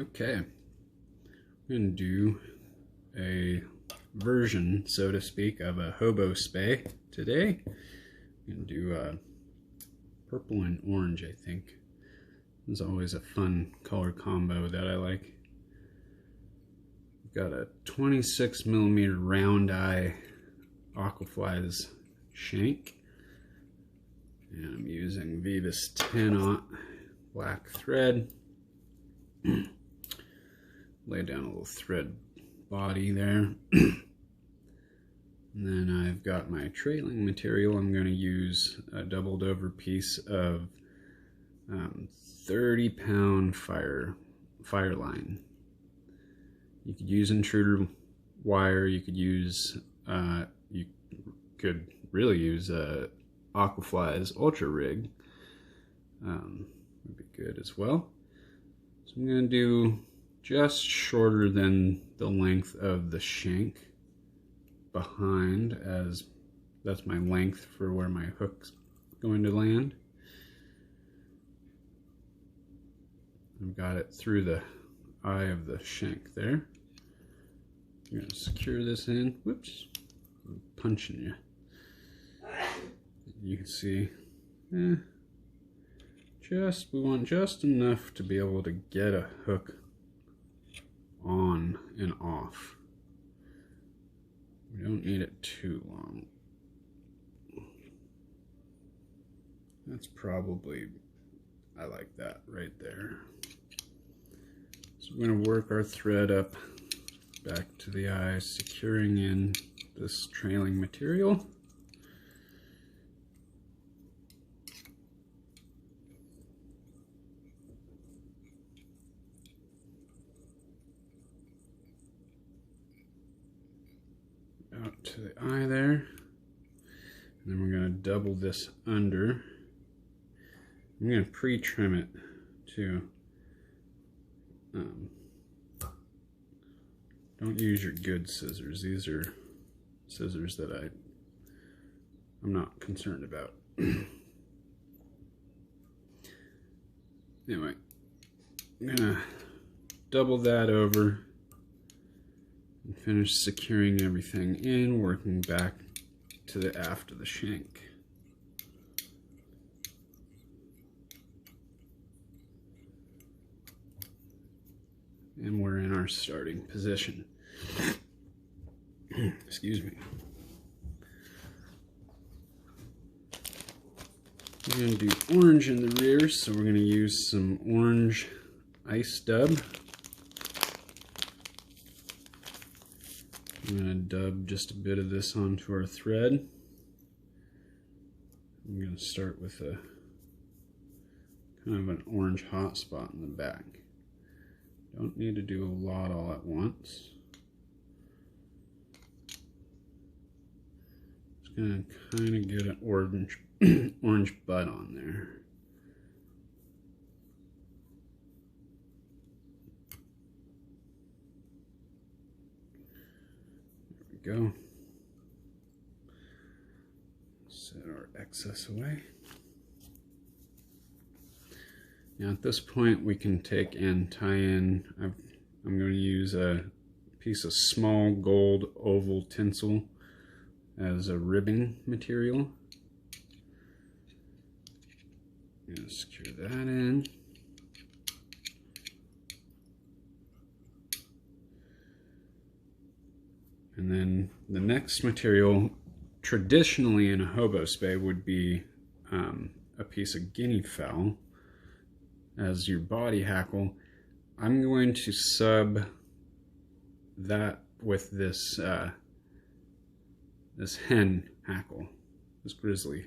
Okay, I'm going to do a version, so to speak, of a Hoh Bo Spey today. I'm going to do purple and orange, I think. It's always a fun color combo that I like. I've got a 26mm round eye Aquaflies shank, and I'm using Vivis 10-aught black thread. Lay down a little thread body there. And then I've got my trailing material. I'm going to use a doubled over piece of 30-pound fire line. You could use intruder wire. You could use you could really use Aquaflies Ultra Rig. Would be good as well. So I'm going to do just shorter than the length of the shank behind, as that's my length for where my hook's going to land. I've got it through the eye of the shank there. I'm going to secure this in. Whoops, I'm punching you. You can see, we want just enough to be able to get a hook on and off. We don't need it too long. That's probably, I like that right there. So we're going to work our thread up back to the eye, securing in this trailing material. Out to the eye there, and then we're going to double this under. I'm going to pre-trim it too. Don't use your good scissors. These are scissors that I'm not concerned about. Anyway, I'm going to double that over and finish securing everything in, working back to the aft of the shank. And we're in our starting position. Excuse me. We're going to do orange in the rear, so we're going to use some orange ice dub. I'm going to dub just a bit of this onto our thread. I'm going to start with a kind of an orange hot spot in the back. Don't need to do a lot all at once. Just going to kind of get an orange orange bud on there. There we go. Set our excess away. Now at this point we can take and tie in, I'm going to use a piece of small gold oval tinsel as a ribbing material. I'm going to secure that in. And then the next material, traditionally in a Hoh Bo Spey, would be a piece of guinea fowl as your body hackle. I'm going to sub that with this this hen hackle, this grizzly,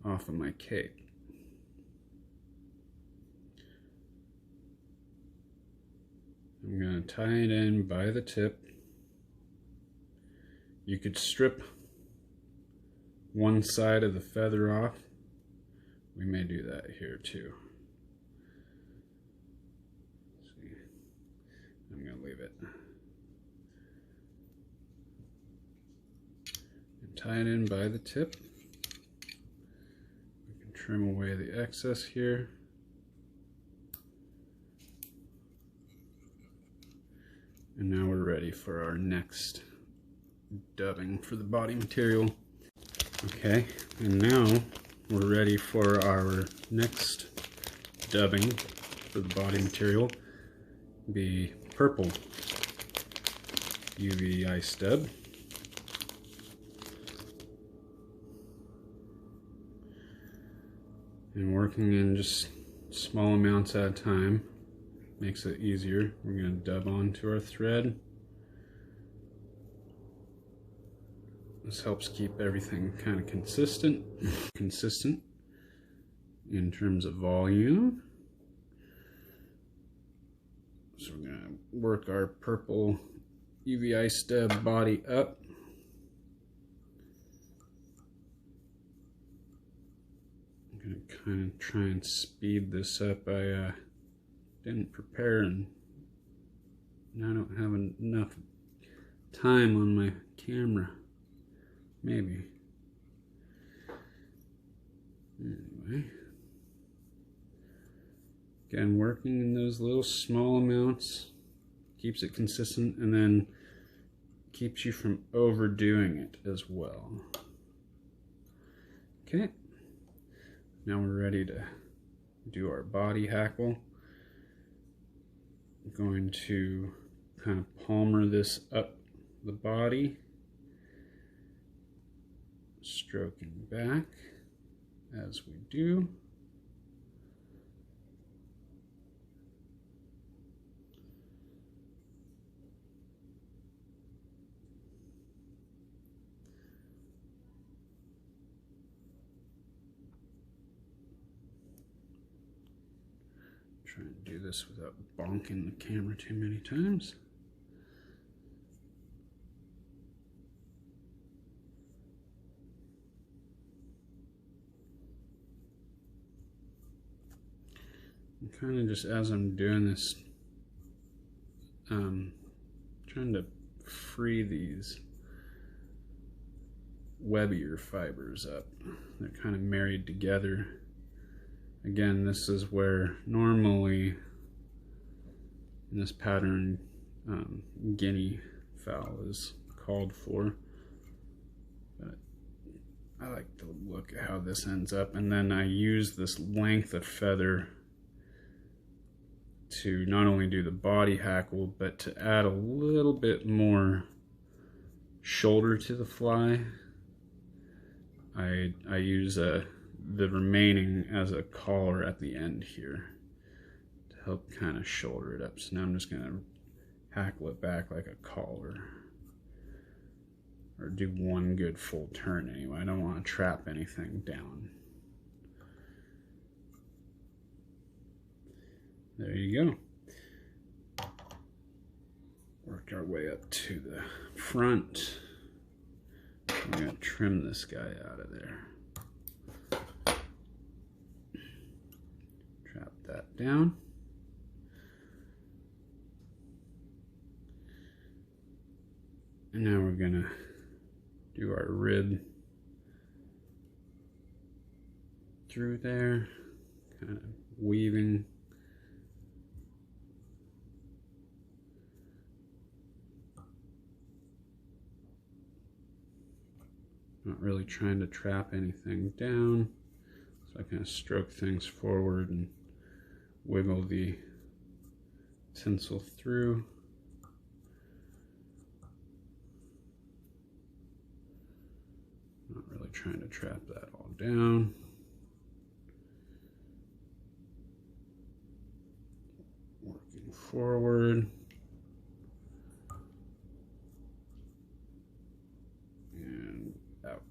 off of my cape. I'm going to tie it in by the tip. You could strip one side of the feather off. We may do that here too. Let's see. I'm going to leave it. And tie it in by the tip. We can trim away the excess here. And now we're ready for our next dubbing for the body material. Okay, and now we're ready for our next dubbing for the body material. Be purple UV ice dub. And working in just small amounts at a time makes it easier. We're going to dub onto our thread. This helps keep everything kind of consistent in terms of volume. So we're going to work our purple UV ice dub body up. I'm going to kind of try and speed this up. I didn't prepare and I don't have enough time on my camera. Maybe. Anyway. Again, working in those little small amounts keeps it consistent and then keeps you from overdoing it as well. Okay. Now we're ready to do our body hackle. I'm going to kind of palmer this up the body, stroking back as we do. Try and do this without bonking the camera too many times. Kind of just as I'm doing this, trying to free these webbier fibers up. They're kind of married together. Again, this is where normally in this pattern guinea fowl is called for. But I like to look at how this ends up, and then I use this length of feather to not only do the body hackle, but to add a little bit more shoulder to the fly. I use the remaining as a collar at the end here to help kind of shoulder it up. So now I'm just going to hackle it back like a collar, or do one good full turn anyway. I don't want to trap anything down. There you go. Work our way up to the front. I'm going to trim this guy out of there. Trap that down. And now we're going to do our rib through there, kind of weaving. Not really trying to trap anything down, so I kind of stroke things forward and wiggle the tinsel through. Not really trying to trap that all down. Working forward. And out.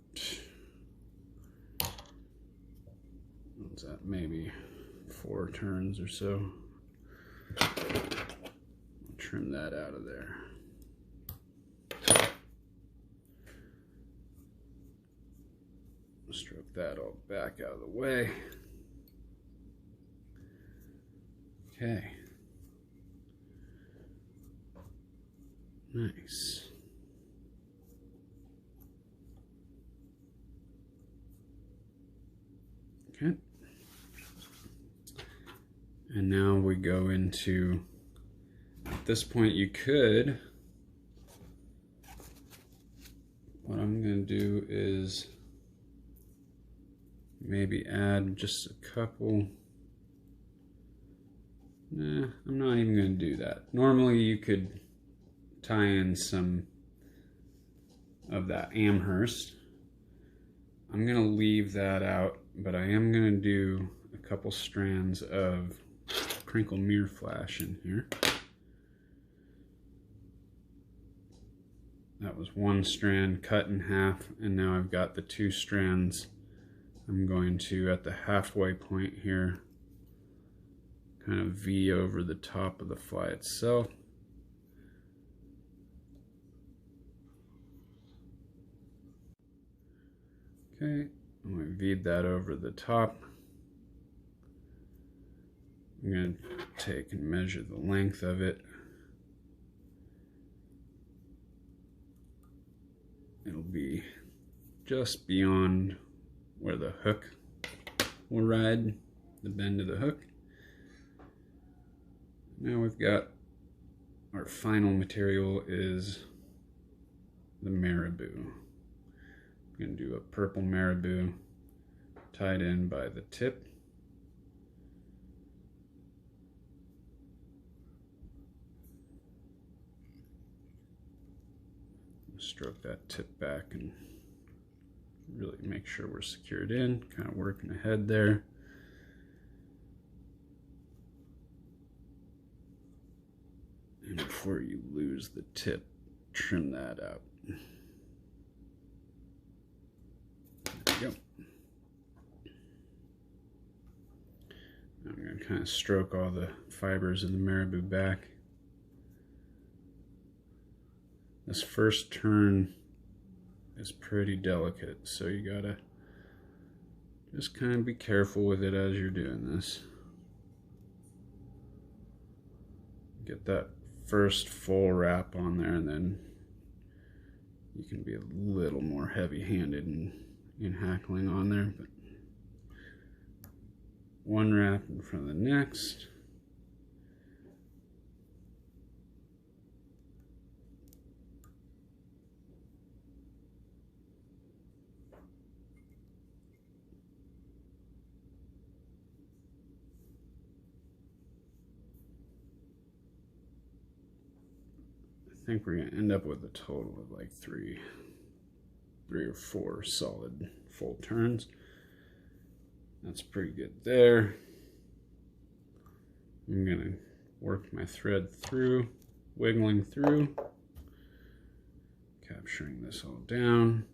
What's that? Maybe 4 turns or so. I'll trim that out of there. Stroke that all back out of the way. Okay. Nice. Okay. And now we go into At this point you could, what I'm going to do is maybe add just a couple. Nah, I'm not even going to do that. Normally you could tie in some of that Amherst. I'm going to leave that out, but I am going to do a couple strands of crinkle mirror flash in here. That was one strand cut in half, and now I've got the two strands. I'm going to, at the halfway point here, kind of V over the top of the fly itself. Okay, I'm going to V'd that over the top. I'm going to take and measure the length of it. It'll be just beyond where the hook will ride, the bend of the hook. Now we've got our final material is the marabou. I'm going to do a purple marabou tied in by the tip. Stroke that tip back and really make sure we're secured in, kind of working ahead there. And before you lose the tip, trim that out. There we go. I'm going to kind of stroke all the fibers in the marabou back. This first turn is pretty delicate, so you gotta just kind of be careful with it as you're doing this. Get that first full wrap on there, and then you can be a little more heavy-handed in hackling on there. But one wrap in front of the next. I think we're going to end up with a total of like three or four solid full turns. That's pretty good there. I'm going to work my thread through, wiggling through, capturing this all down.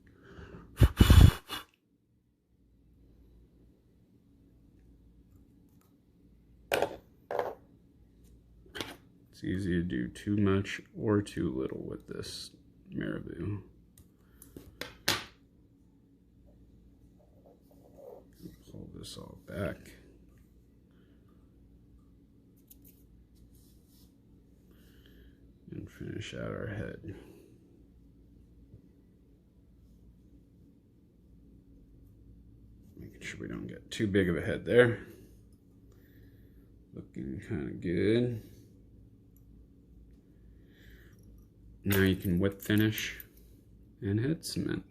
It's easy to do too much or too little with this marabou. Pull this all back. And finish out our head. Making sure we don't get too big of a head there. Looking kind of good. Now you can whip finish and head cement.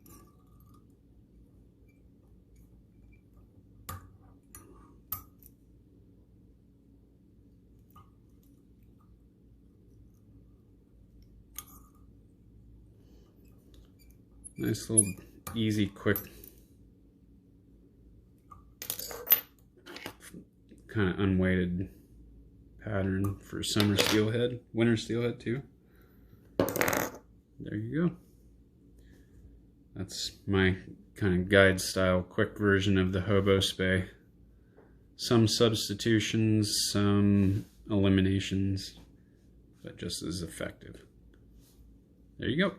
Nice little easy, quick, kind of unweighted pattern for summer steelhead, winter steelhead too. There you go. That's my kind of guide style quick version of the Hoh Bo Spey. Some substitutions, some eliminations, but just as effective. There you go.